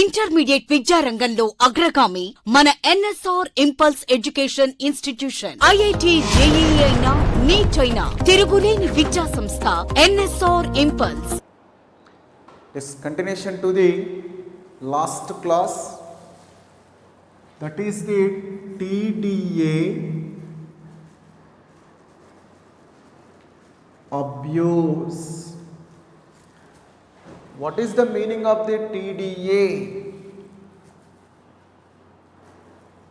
Intermediate విద్యారంగంలో అగ్రగామి మన NSR impulse education institution. IIT, JEE అయినా, నీట్ అయినా తిరుగులేని విద్యా సంస్థ NSR impulse. This continuation to the last class, that is the TDA abuse. What is the meaning of the TDA?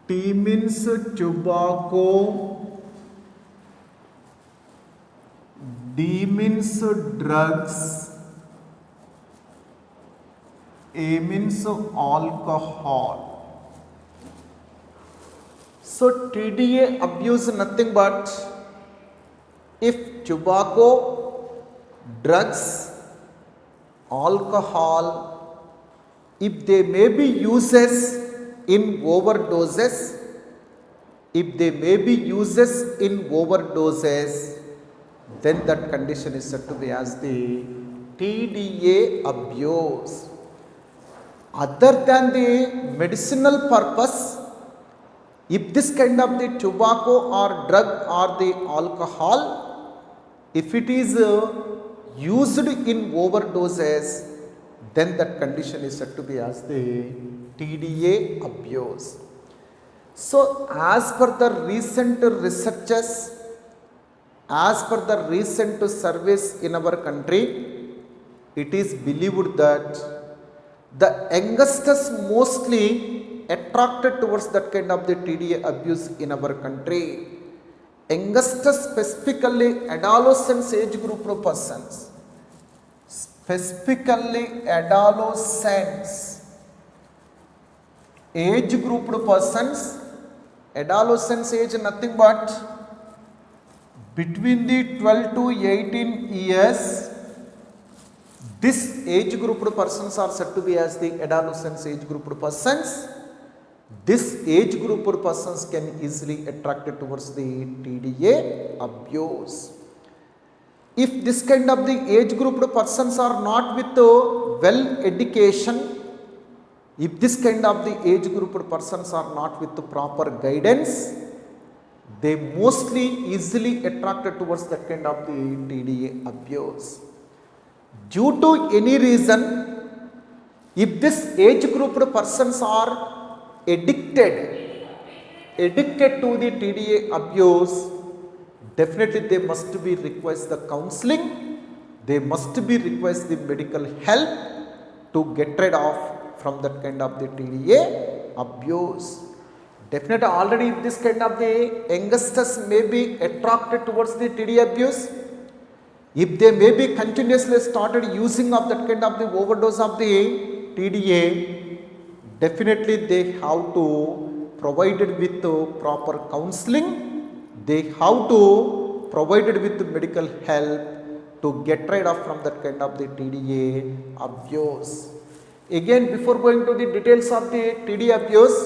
T means tobacco, D means drugs, A means alcohol. So TDA abuse nothing but if tobacco, drugs, alcohol, if they may be uses in overdoses, then that condition is said to be as the TDA abuse. Other than the medicinal purpose, if this kind of the tobacco or drug or the alcohol, if it is used in overdoses, then that condition is said to be as the TDA abuse. So as per the recent researches, as per the recent surveys in our country, it is believed that the youngsters mostly attracted towards that kind of the TDA abuse in our country. Youngsters, specifically adolescents age group of persons, specifically adolescents age group of persons, adolescents age nothing but between the 12 to 18 years. This age group of persons are said to be as the adolescents age group of persons. This age group of persons can easily attracted towards the TDA abuse. If this kind of the age group of persons are not with well education, if this kind of the age group of persons are not with the proper guidance, they mostly easily attracted towards that kind of the TDA abuse. Due to any reason, if this age group of persons are addicted to the TDA abuse, definitely they must be request the counseling, they must be request the medical help to get rid of from that kind of the TDA abuse. Definitely already if this kind of the youngsters may be attracted towards the TDA abuse, if they may be continuously started using of that kind of the overdose of the TDA, definitely they have to provided with proper counseling, they have to provided with medical help to get rid of from that kind of the TDA abuse. Again, before going to the details of the TDA abuse,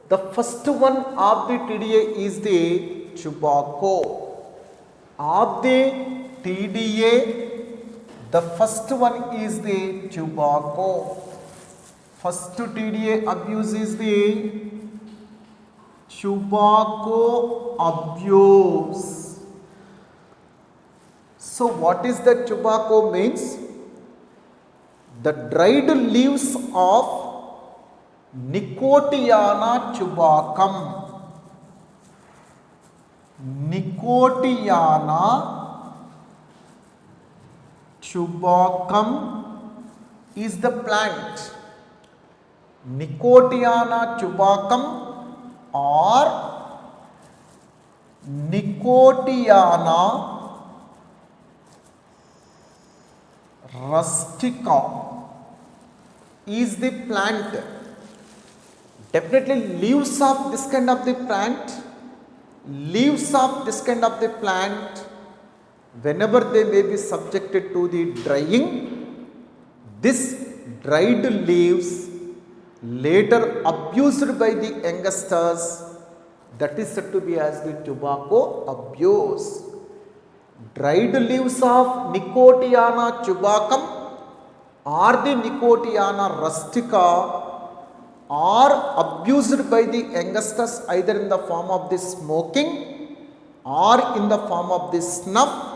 the first one of the TDA is the tobacco. Of the TDA, the first one is the tobacco. First TDA abuse is the tobacco abuse. So what is the tobacco means? The dried leaves of Nicotiana tobacum. Nicotiana tobacum is the plant. Nicotiana tobacum or Nicotiana rustica is the plant. Definitely leaves of this kind of the plant, whenever they may be subjected to the drying, this dried leaves later abused by the youngsters, that is said to be as the tobacco abuse. Dried leaves of Nicotiana tobacum or the Nicotiana rustica are abused by the youngsters either in the form of the smoking or in the form of the snuff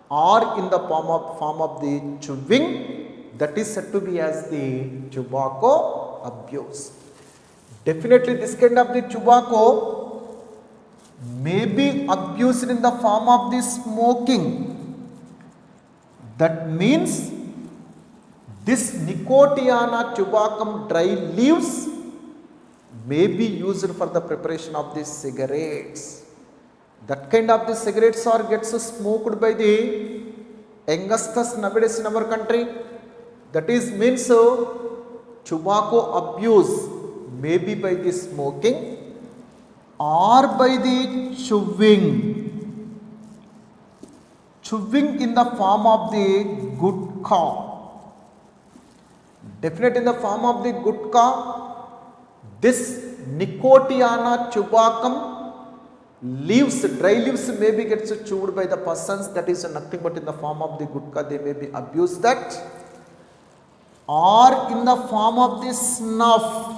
or in the form of the chewing, that is said to be as the tobacco abuse. Definitely this kind of the tobacco may be abused in the form of the smoking. That means this Nicotiana tobacum dry leaves may be used for the preparation of the cigarettes. That kind of the cigarettes are gets smoked by the youngsters nowadays in our country. That is means tobacco abuse may be by the smoking or by the chewing in the form of the gutka. Definitely in the form of the gutka, this Nicotiana tobacum leaves, dry leaves may be gets chewed by the persons. That is nothing but in the form of the gutka they may be abused that, or in the form of the snuff.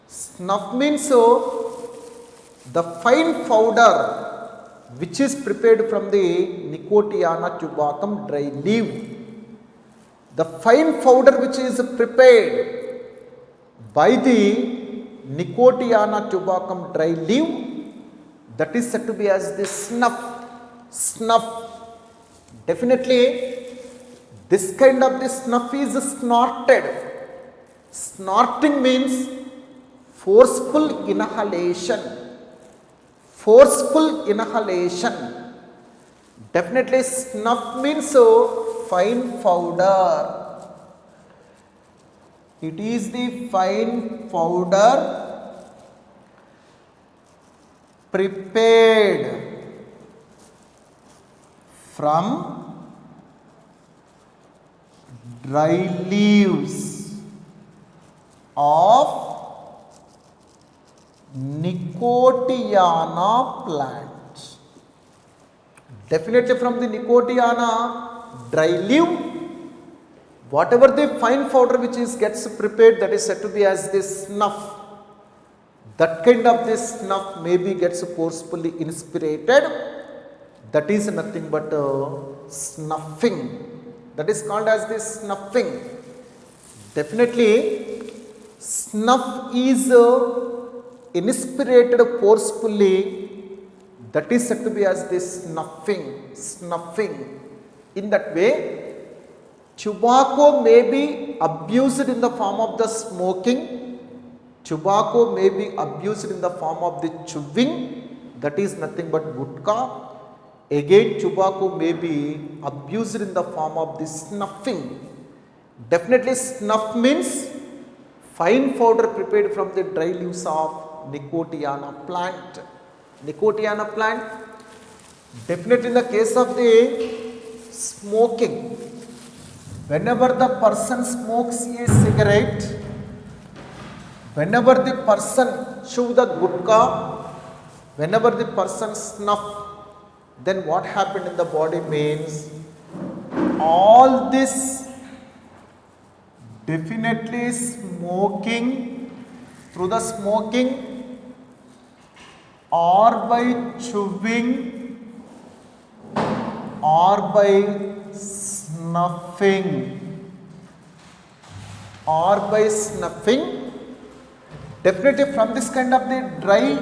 Snuff means the fine powder which is prepared from the Nicotiana tobacum dry leaf. The fine powder which is prepared by the Nicotiana tobacum dry leaf, that is said to be as the snuff. Definitely this kind of the snuff is snorted. Snorting means forceful inhalation. Definitely snuff means fine powder. It is the fine powder prepared from dry leaves of Nicotiana plant. Definitely from the Nicotiana dry leaf, whatever the fine powder which is gets prepared, that is said to be as the snuff. That kind of this snuff maybe gets forcefully inspirated. That is nothing but snuffing. That is called as the snuffing. Definitely snuff is inspirated forcefully. That is said to be as the snuffing. In that way, tobacco may be abused in the form of the smoking. Tobacco may be abused in the form of the chewing. That is nothing but gutka. Again, tobacco may be abused in the form of the snuffing. Definitely snuff means fine powder prepared from the dry leaves of Nicotiana plant. Definitely in the case of the smoking, whenever the person smokes a cigarette, whenever the person chew the gutka, whenever the person snuff, then what happened in the body means all this definitely smoking, through the smoking or by chewing or by snuffing definitely from this kind of the dry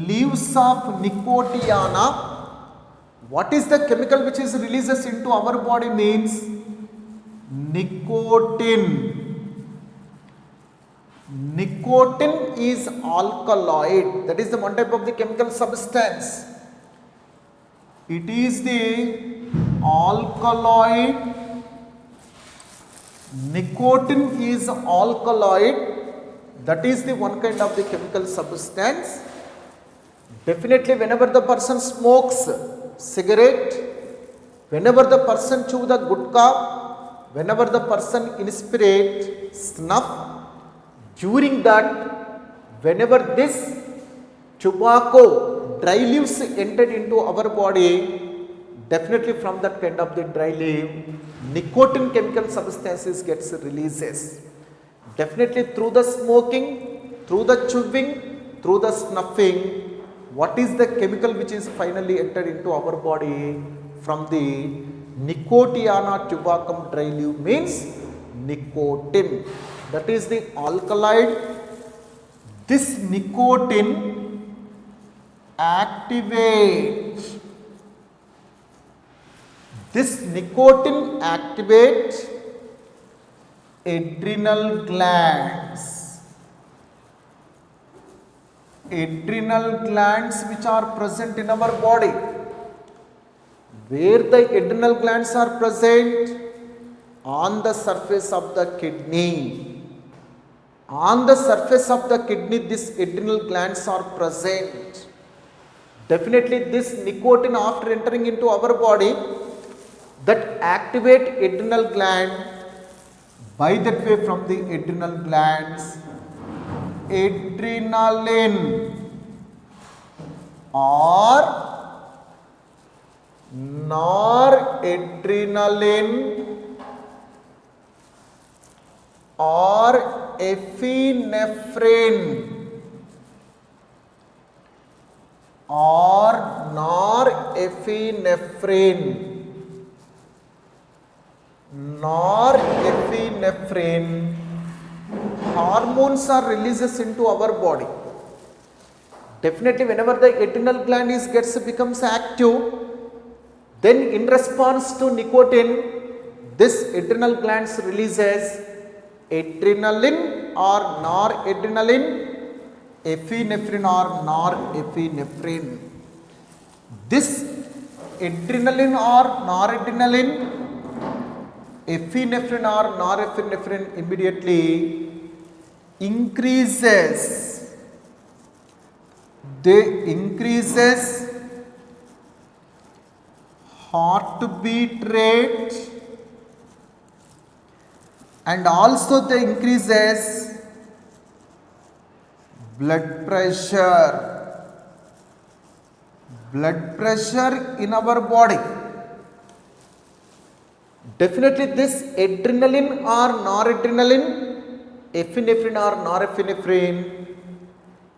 leaves of Nicotiana, what is the chemical which is releases into our body means nicotine. Nicotine is alkaloid. That is the one type of the chemical substance. It is the alkaloid. Nicotine is alkaloid. That is the one kind of the chemical substance. Definitely whenever the person smokes cigarette, whenever the person chew the gutka, whenever the person inspirate snuff, during that, whenever this tobacco dry leaves entered into our body, definitely from that kind of the dry leaf, nicotine chemical substances gets releases. Definitely through the smoking, through the chewing, through the snuffing, what is the chemical which is finally entered into our body from the Nicotiana tubacum dry leaf means nicotine. That is the alkaloid. This nicotine activates. This nicotine activates adrenal glands. Adrenal glands which are present in our body. Where the adrenal glands are present? On the surface of the kidney. On the surface of the kidney, these adrenal glands are present. Definitely this nicotine, after entering into our body, that activate adrenal gland. By that way, from the adrenal glands, adrenaline or noradrenaline or epinephrine or norepinephrine hormones are releases into our body. Definitely whenever the adrenal gland becomes active, then in response to nicotine, this adrenal glands releases adrenaline or noradrenaline, epinephrine or norepinephrine. This adrenaline or noradrenaline, epinephrine or norepinephrine immediately increases. They increases heartbeat rate and also they increases blood pressure in our body. Definitely this adrenaline or noradrenaline, epinephrine or norepinephrine,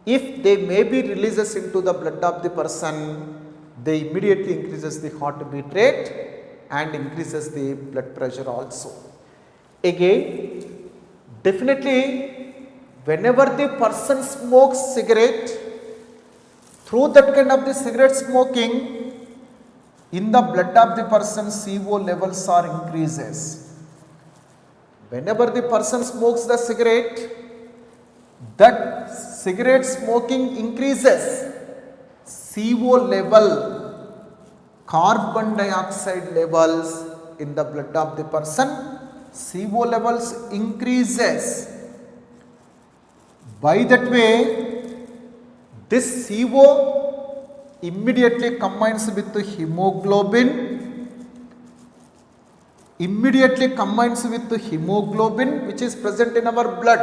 if they may be releases into the blood of the person, they immediately increases the heartbeat rate and increases the blood pressure also. Again, definitely whenever the person smokes cigarette, through that kind of the cigarette smoking, in the blood of the person CO levels are increases. Whenever the person smokes the cigarette, that cigarette smoking increases CO level, carbon dioxide levels in the blood of the person. CO levels increases. By that way, this CO immediately combines with the hemoglobin. Which is present in our blood.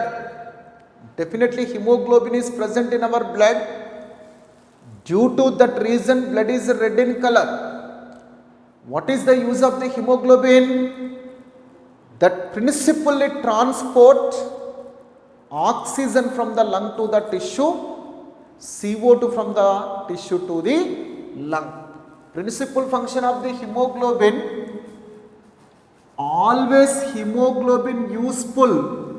Definitely hemoglobin is present in our blood. Due to that reason, blood is red in color. What is the use of the hemoglobin? That principally transport oxygen from the lung to the tissue, CO2 from the tissue to the lung. Principal function of the hemoglobin, always hemoglobin useful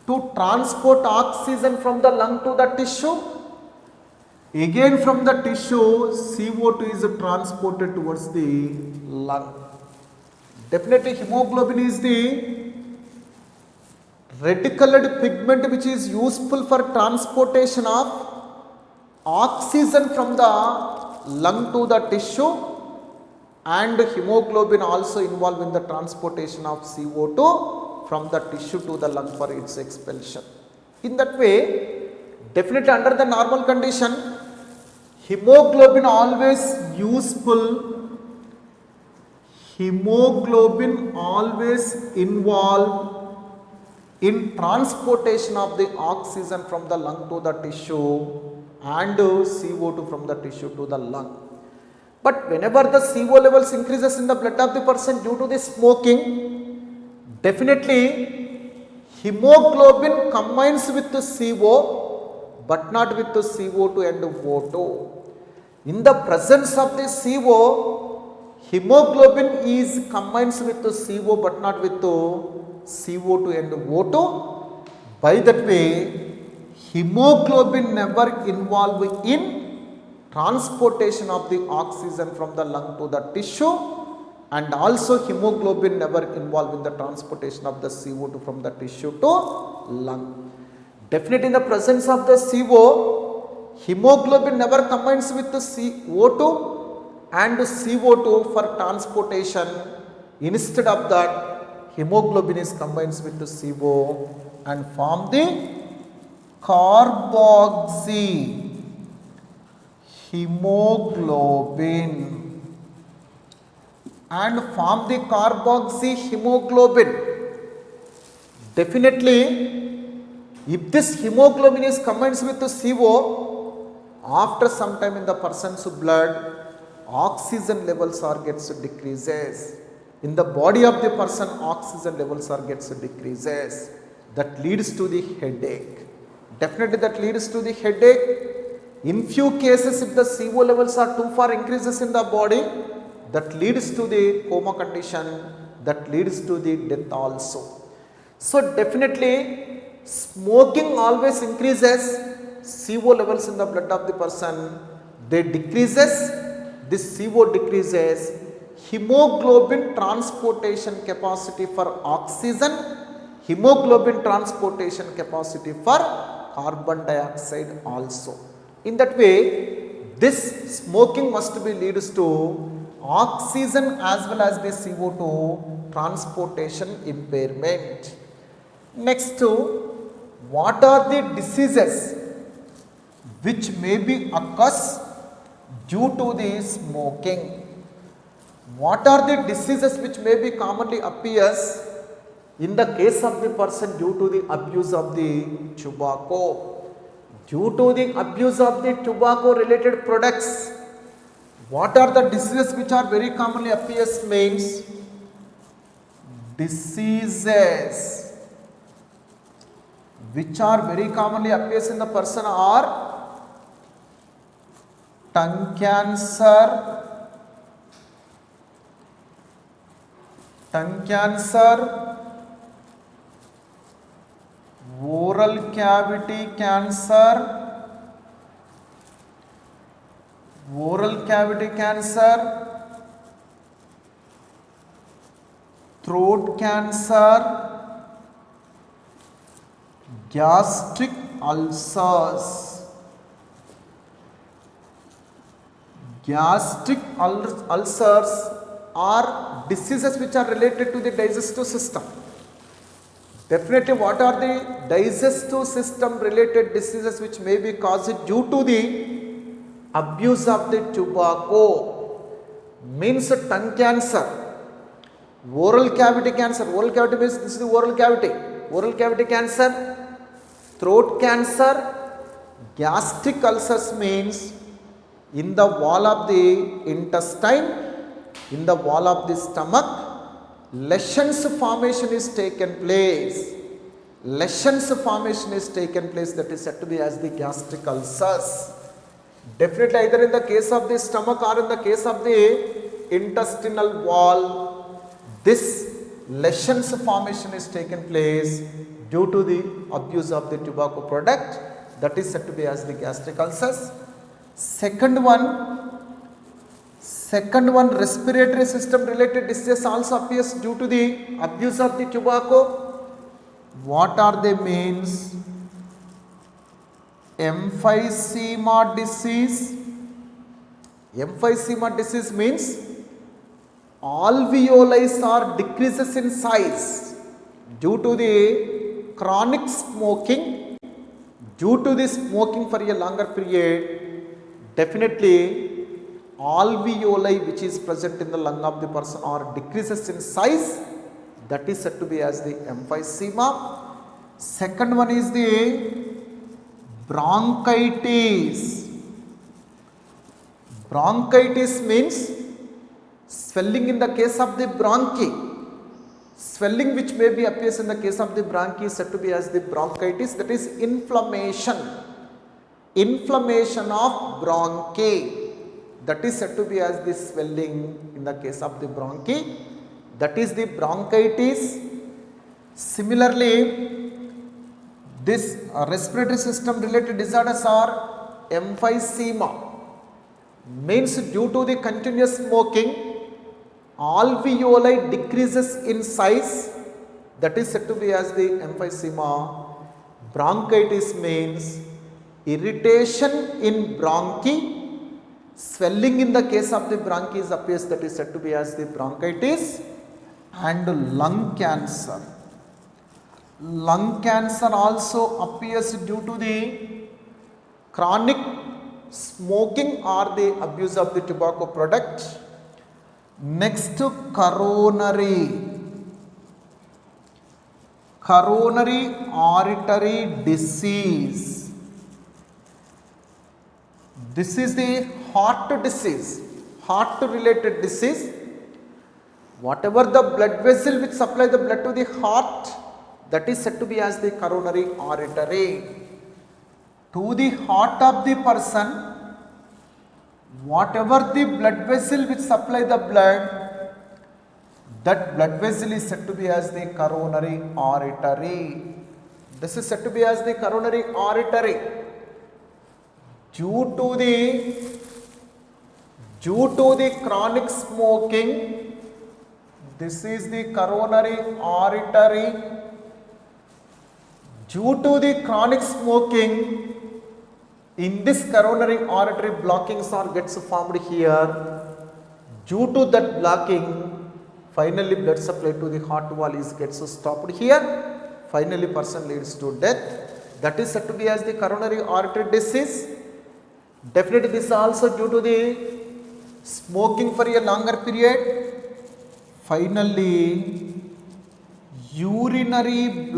to transport oxygen from the lung to the tissue. Again from the tissue, CO2 is transported towards the lung. Definitely hemoglobin is the red colored pigment which is useful for transportation of oxygen from the lung to the tissue, and hemoglobin also involved in the transportation of CO2 from the tissue to the lung for its expulsion. In that way, definitely under the normal condition, hemoglobin always useful. Hemoglobin always involved in transportation of the oxygen from the lung to the tissue and CO2 from the tissue to the lung. But whenever the CO levels increases in the blood of the person due to the smoking, definitely hemoglobin combines with the CO but not with the CO2 and O2. In the presence of the CO, hemoglobin is combines with the CO but not with the CO2 and O2. By that way, hemoglobin never involve in transportation of the oxygen from the lung to the tissue, and also hemoglobin never involved in the transportation of the CO2 from the tissue to lung. Definitely in the presence of the CO, hemoglobin never combines with the CO2 and CO2 for transportation. Instead of that, hemoglobin is combines with the CO and form the carboxy hemoglobin and form the carboxy hemoglobin. Definitely, if this hemoglobin is combines with the CO, after some time in the person's blood, oxygen levels are gets decreases. In the body of the person, oxygen levels are gets decreases. That leads to the headache. Definitely that leads to the headache. In few cases, if the CO levels are too far increases in the body, that leads to the coma condition, that leads to the death also. So definitely smoking always increases CO levels in the blood of the person. They decreases, this CO decreases hemoglobin transportation capacity for oxygen, hemoglobin transportation capacity for carbon dioxide also. In that way, this smoking must be leads to oxygen as well as the CO2 transportation impairment. Next, what are the diseases which may be occurs due to the smoking? What are the diseases which may be commonly appears in the case of the person due to the abuse of the tobacco? Due to the abuse of the tobacco related products, what are the diseases which are very commonly appears means diseases which are very commonly appears in the person are tongue cancer, oral cavity cancer, throat cancer, gastric ulcers. Gastric ulcers are diseases which are related to the digestive system. Definitely, what are the digestive system related diseases which may be caused due to the abuse of the tobacco? Means tongue cancer, oral cavity cancer. Oral cavity means this is the oral cavity. Oral cavity cancer, throat cancer, gastric ulcers means in the wall of the intestine, in the wall of the stomach, lesions formation is taken place. That is said to be as the gastric ulcers. Definitely either in the case of the stomach or in the case of the intestinal wall, this lesions formation is taken place due to the abuse of the tobacco product. That is said to be as the gastric ulcers. Second one, respiratory system related diseases also appears due to the abuse of the tobacco. What are they means? Emphysema disease. Emphysema disease means alveoli are decreases in size due to the chronic smoking. Due to the smoking for a longer period, definitely alveoli which is present in the lung of the person are decreases in size. That is said to be as the emphysema. Second one is the Bronchitis means swelling in the case of the bronchi. Swelling which may be appears in the case of the bronchi is said to be as the bronchitis, that is inflammation. Inflammation of bronchi, that is said to be as the swelling in the case of the bronchi, that is the bronchitis. Similarly, this respiratory system related disorders are emphysema, means due to the continuous smoking alveoli decreases in size, that is said to be as the emphysema. Bronchitis means irritation in bronchi, swelling in the case of the bronchi appears, that is said to be as the bronchitis. And lung cancer. Lung cancer also appears due to the chronic smoking or the abuse of the tobacco product. Next, coronary artery disease. This is the heart disease, heart related disease. Whatever the blood vessel which supply the blood to the heart, that is said to be as the coronary artery. To the heart of the person, whatever the blood vessel which supply the blood, that blood vessel is said to be as the coronary artery. This is said to be as the coronary artery. Due to the chronic smoking, this is the coronary artery. Due to the chronic smoking, in this coronary artery blockings are gets formed here. Due to that blocking, finally blood supply to the heart wall is gets stopped here. Finally person leads to death. That is said to be as the coronary artery disease. Definitely this is also due to the smoking for a longer period. Finally, urinary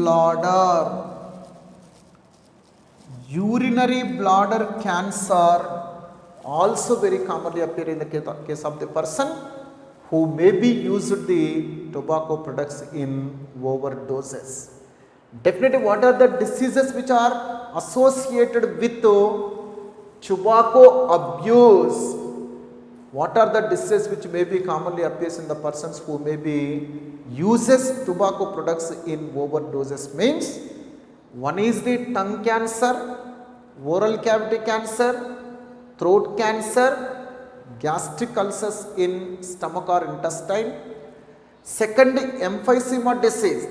bladder cancer also very commonly appear in the case of the person who may be used the tobacco products in overdoses. Definitely, what are the diseases which are associated with tobacco abuse? What are the diseases which may be commonly appears in the persons who may be uses tobacco products in overdoses? Means one is the tongue cancer, oral cavity cancer, throat cancer, gastric ulcers in stomach or intestine. Second, emphysema disease.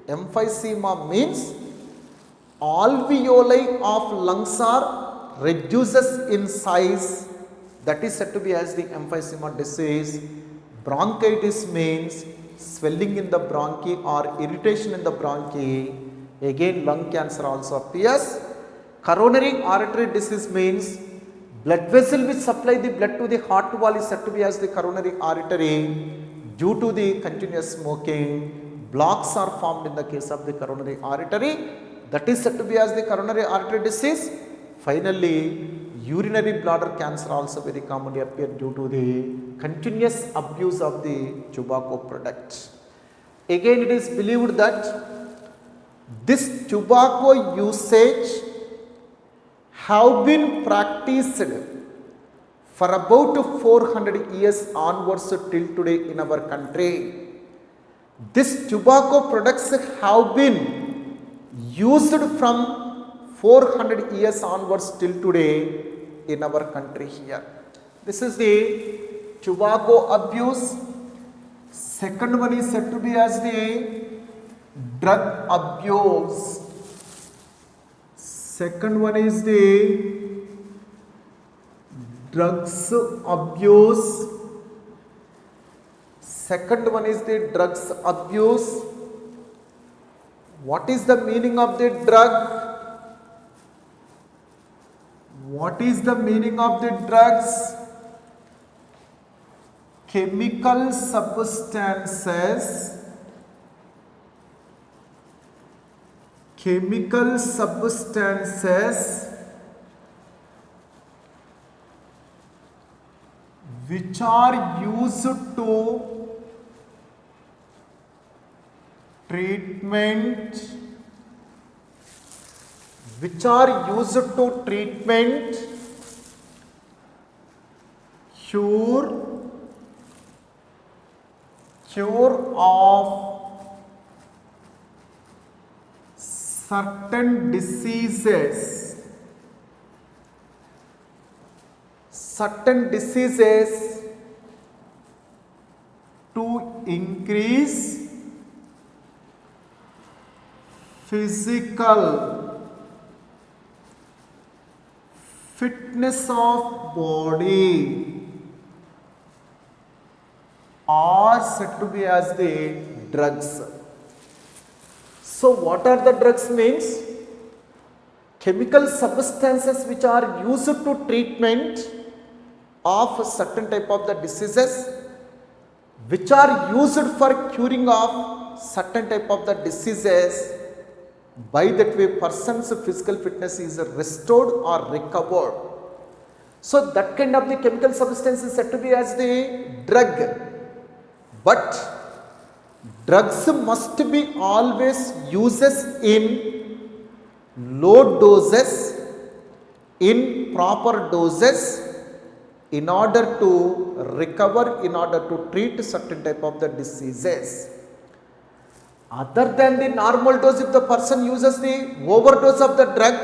Emphysema means alveoli of lungs are reduces in size, that is said to be as the emphysema disease. Bronchitis means swelling in the bronchi or irritation in the bronchi. Again, lung cancer also appears. Coronary artery disease means blood vessel which supply the blood to the heart wall is said to be as the coronary artery. Due to the continuous smoking, blocks are formed in the case of the coronary artery, that is said to be as the coronary artery disease. Finally, urinary bladder cancer also very commonly appear due to the continuous abuse of the tobacco product. Again, it is believed that this tobacco usage have been practiced for about 400 years onwards till today in our country. This tobacco products have been used from 400 years onwards till today in our country here. This is the tobacco abuse. Second one is said to be as the drug abuse. Second one is the drugs abuse. Second one is the drugs abuse. What is the meaning of the drug? What is the meaning of the drugs? Chemical substances which are used to treatment, which are used to treatment, cure of certain diseases, to increase physical fitness of body are said to be as the drugs. So what are the drugs means? Chemical substances which are used to treatment of a certain type of the diseases, which are used for curing of certain type of the diseases. By that way person's physical fitness is restored or recovered. So that kind of the chemical substance is said to be as the drug. But drugs must be always uses in low doses, in proper doses, in order to recover, in order to treat certain type of the diseases. Other than the normal dose, if the person uses the overdose of the drug,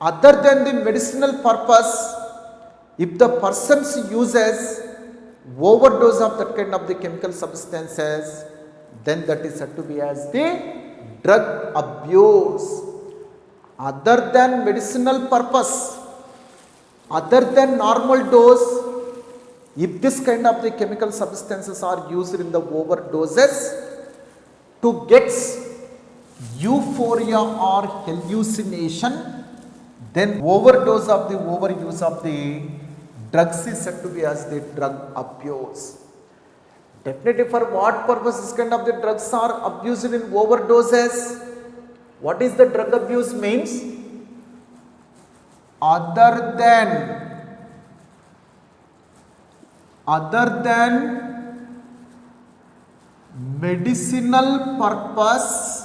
other than the medicinal purpose, if the person uses overdose of that kind of the chemical substances, then that is said to be as the drug abuse. Other than medicinal purpose, other than normal dose, if this kind of the chemical substances are used in the overdoses to get euphoria or hallucination, then overdose of the overuse of the drugs is said to be as the drug abuse. Definitely for what purpose this kind of the drugs are abused in overdoses? What is the drug abuse means? Other than medicinal purpose,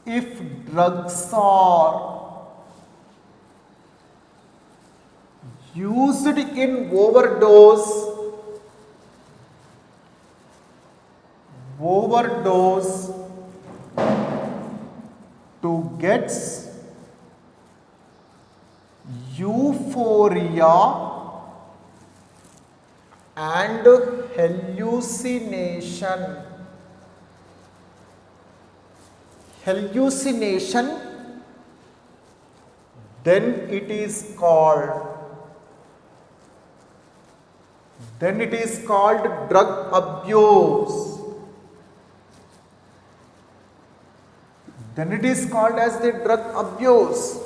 if drugs are used in overdose to get euphoria and hallucination, then it is called drug abuse. Then it is called as the drug abuse.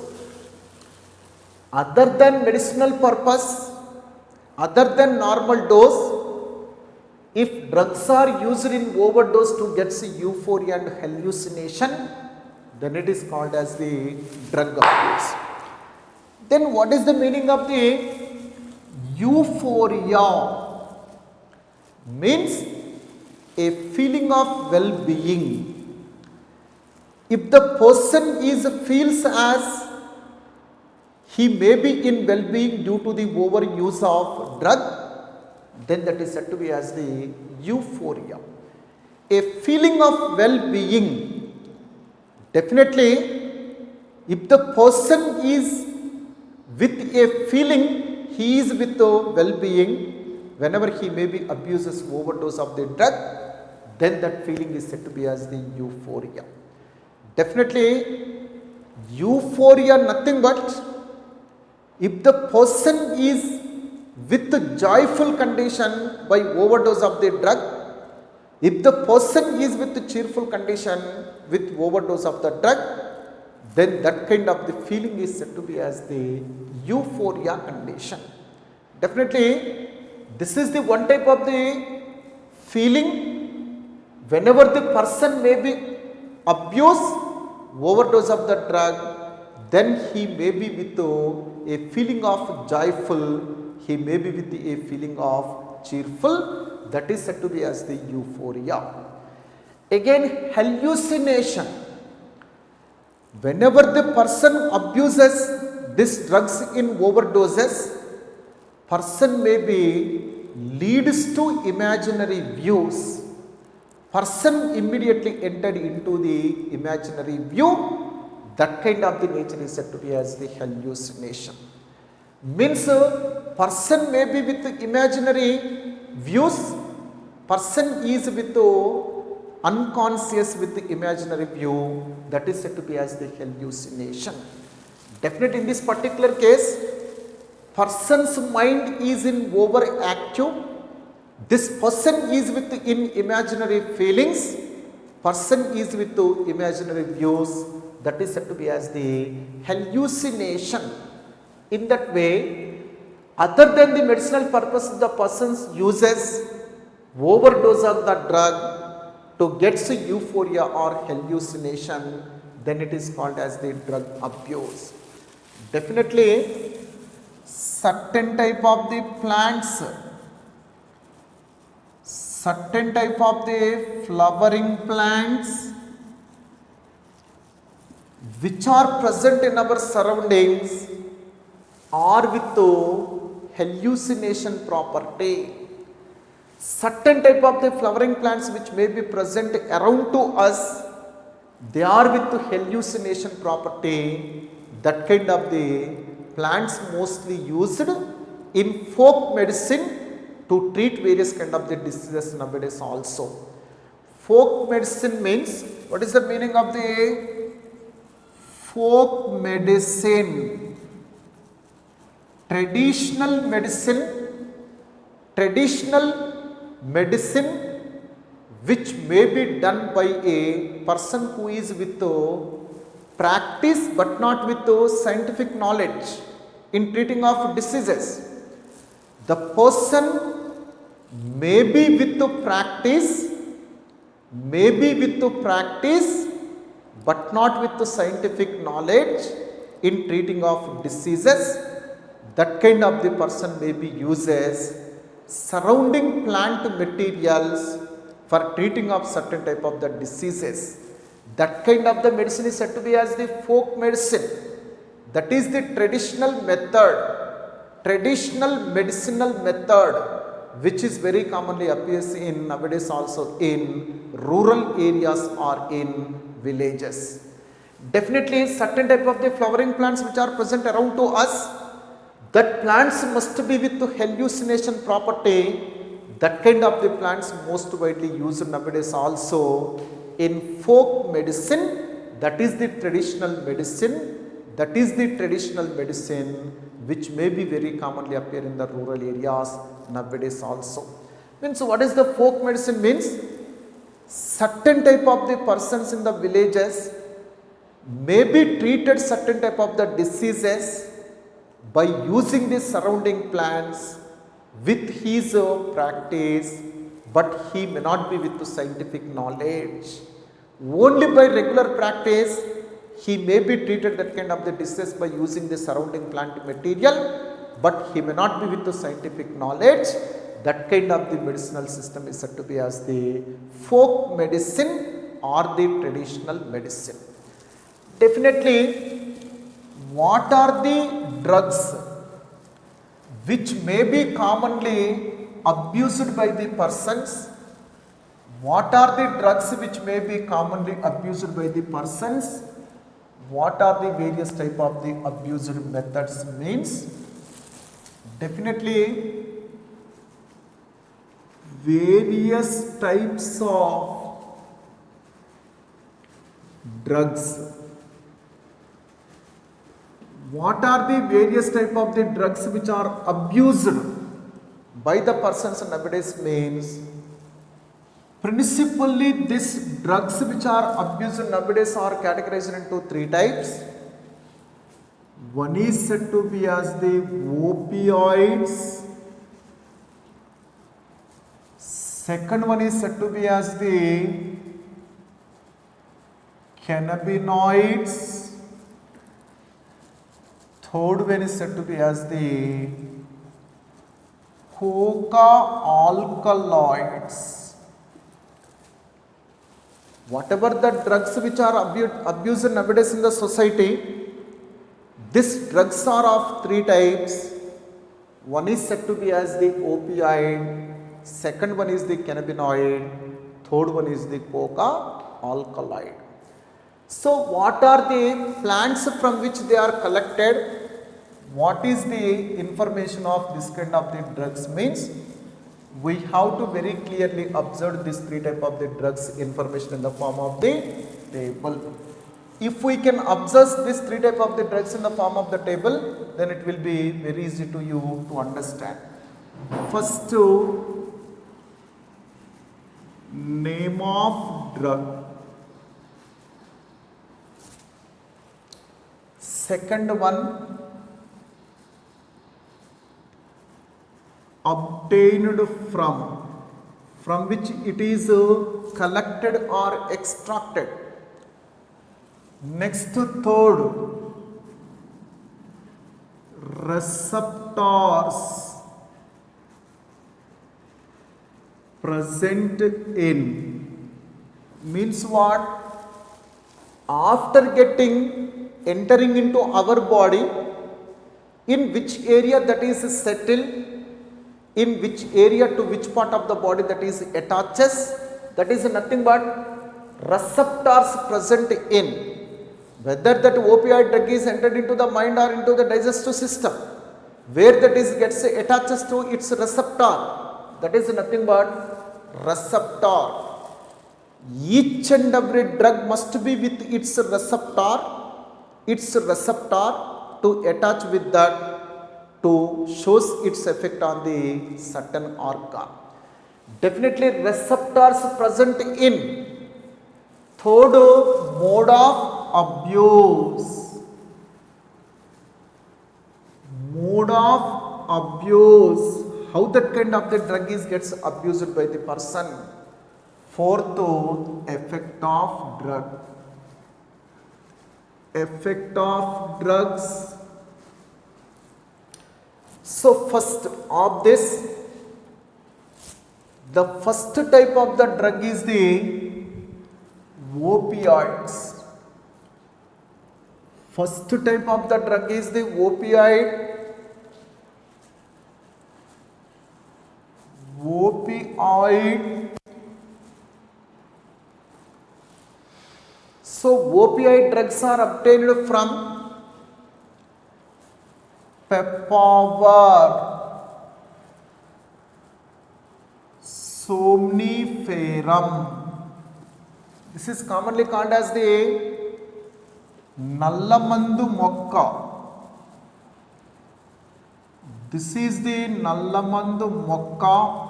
Other than medicinal purpose, other than normal dose, if drugs are used in overdose to get euphoria and hallucination, then it is called as the drug abuse. Then what is the meaning of the euphoria? Means a feeling of well-being. If the person feels as he may be in well-being due to the overuse of drug, then that is said to be as the euphoria. A feeling of well-being. Definitely, if the person is with a feeling, he is with the well-being, whenever he may be abuses overdose of the drug, then that feeling is said to be as the euphoria. Definitely, euphoria nothing but if the person is with the joyful condition by overdose of the drug, if the person is with the cheerful condition with overdose of the drug, then that kind of the feeling is said to be as the euphoria condition. Definitely, this is the one type of the feeling whenever the person may be abused, overdose of the drug, then he may be with a feeling of joyful, he may be with a feeling of cheerful, that is said to be as the euphoria. Again, hallucination. Whenever the person abuses these drugs in overdoses, person may be leads to imaginary views. Person immediately entered into the imaginary view. That kind of the nature is said to be as the hallucination. Means person may be with imaginary views, person is with unconscious with the imaginary view, that is said to be as the hallucination. Definitely in this particular case, person's mind is in overactive. This person is with in imaginary feelings, person is with imaginary views, that is said to be as the hallucination. In that way, other than the medicinal purpose, the person uses overdose of the drug to get euphoria or hallucination, then it is called as the drug abuse. Definitely, certain type of the plants, certain type of the flowering plants which are present in our surroundings are with hallucination property. Certain type of the flowering plants which may be present around to us, they are with hallucination property. That kind of the plants mostly used in folk medicine to treat various kind of the diseases nowadays also. Folk medicine means, what is the meaning of the folk medicine? Traditional medicine which may be done by a person who is with practice but not with scientific knowledge in treating of diseases. The person may be with practice, but not with the scientific knowledge in treating of diseases. That kind of the person may be uses surrounding plant materials for treating of certain type of the diseases. That kind of the medicine is said to be as the folk medicine. That is the traditional medicinal method which is very commonly appears in nowadays also in rural areas or in villages. Definitely certain type of the flowering plants which are present around to us, that plants must be with hallucination property. That kind of the plants most widely used nowadays also in folk medicine. That is the traditional medicine which may be very commonly appear in the rural areas nowadays also. Means what is the folk medicine means? Certain type of the persons in the villages may be treated certain type of the diseases by using the surrounding plants with his practice, but he may not be with the scientific knowledge. Only by regular practice, he may be treated that kind of the disease by using the surrounding plant material, but he may not be with the scientific knowledge. That kind of the medicinal system is said to be as the folk medicine or the traditional medicine. Definitely, what are the drugs which may be commonly abused by the persons? What are the drugs which may be commonly abused by the persons? What are the various type of the abused methods means? Definitely various types of drugs. What are the various type of the drugs which are abused by the persons nowadays means? Principally, these drugs which are abused nowadays are categorized into three types. One is said to be as the opioids. Second one is said to be as the cannabinoids. Third one is said to be as the coca alkaloids. Whatever the drugs which are abused nowadays in the society, these drugs are of three types. One is said to be as the opioid, second one is the cannabinoid, third one is the coca alkaloid. So what are the plants from which they are collected? What is the information of this kind of the drugs means? We have to very clearly observe this three type of the drugs information in the form of the table. If we can observe this three type of the drugs in the form of the table, then it will be very easy to you to understand. First, name of drug. Second one, obtained from which it is collected or extracted. Next, third, receptors present in. Means what? After entering into our body, in which area that is settled, in which area to which part of the body that is attaches, that is nothing but receptors present in. Whether that opioid drug is entered into the mind or into the digestive system, where that is gets attaches to its receptor, that is nothing but receptor. Each and every drug must be with its receptor to attach with that to shows its effect on the certain organ. Definitely receptors present in. Third, mode of abuse. Mode of abuse. How that kind of the drug is gets abused by the person. Fourth, effect of drug. Effect of drugs. So first of this, the first type of the drug is the opioids. First type of the drug is the opioid. So opioid drugs are obtained from papaver, somniferum. This is commonly called as the Nallamandu mokka. This is the Nallamandu mokka.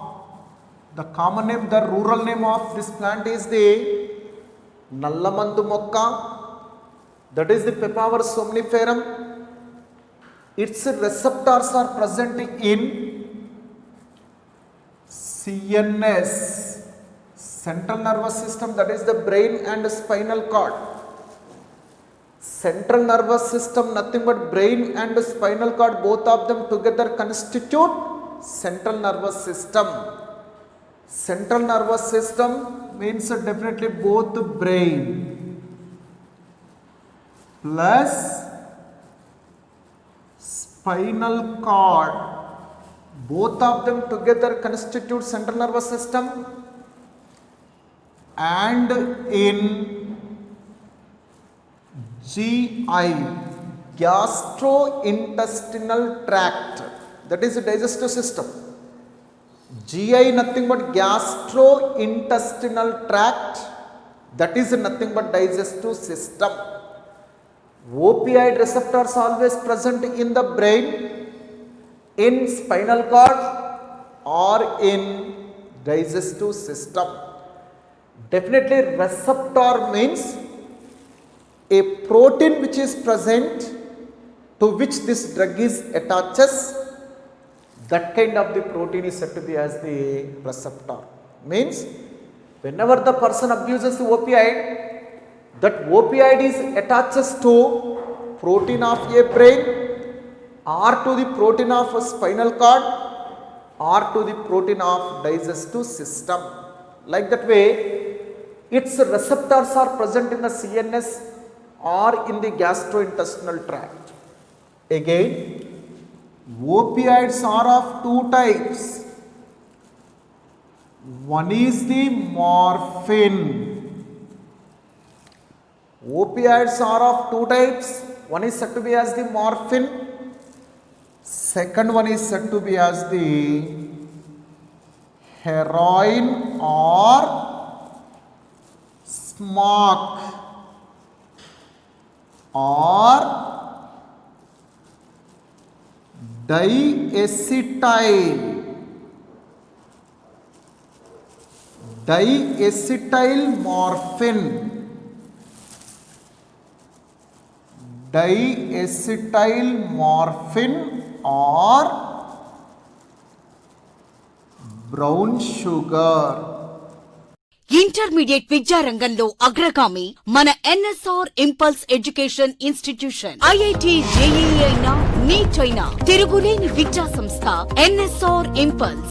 The common name, the rural name of this plant is the Nallamandu mokka. That is the papaver somniferum. Its receptors are present in CNS, central nervous system, that is the brain and spinal cord. Central nervous system, nothing but brain and spinal cord, both of them together constitute central nervous system. Central nervous system means definitely both brain plus spinal cord, both of them together constitute central nervous system, and in GI, gastrointestinal tract, that is the digestive system. GI nothing but gastrointestinal tract, that is nothing but digestive system. Opioid receptors always present in the brain, in spinal cord or in digestive system. Definitely receptor means a protein which is present to which this drug is attaches. That kind of the protein is said to be as the receptor. Means whenever the person abuses the opioid, that opioids attaches to protein of a brain or to the protein of a spinal cord or to the protein of digestive system. Like that way, its receptors are present in the CNS or in the gastrointestinal tract. Again, opioids are of two types. One is the morphine. Opioids are of two types. One is said to be as the morphine. Second one is said to be as the heroin or smoke or diacetyl morphine, diacetyl morphine or brown sugar. Intermediate విద్యారంగంలో అగ్రగామి మన NSR impulse education institution. IIT JEE అయినా neat అయినా తిరుగులేని విద్యా సంస్థ NSR impulse.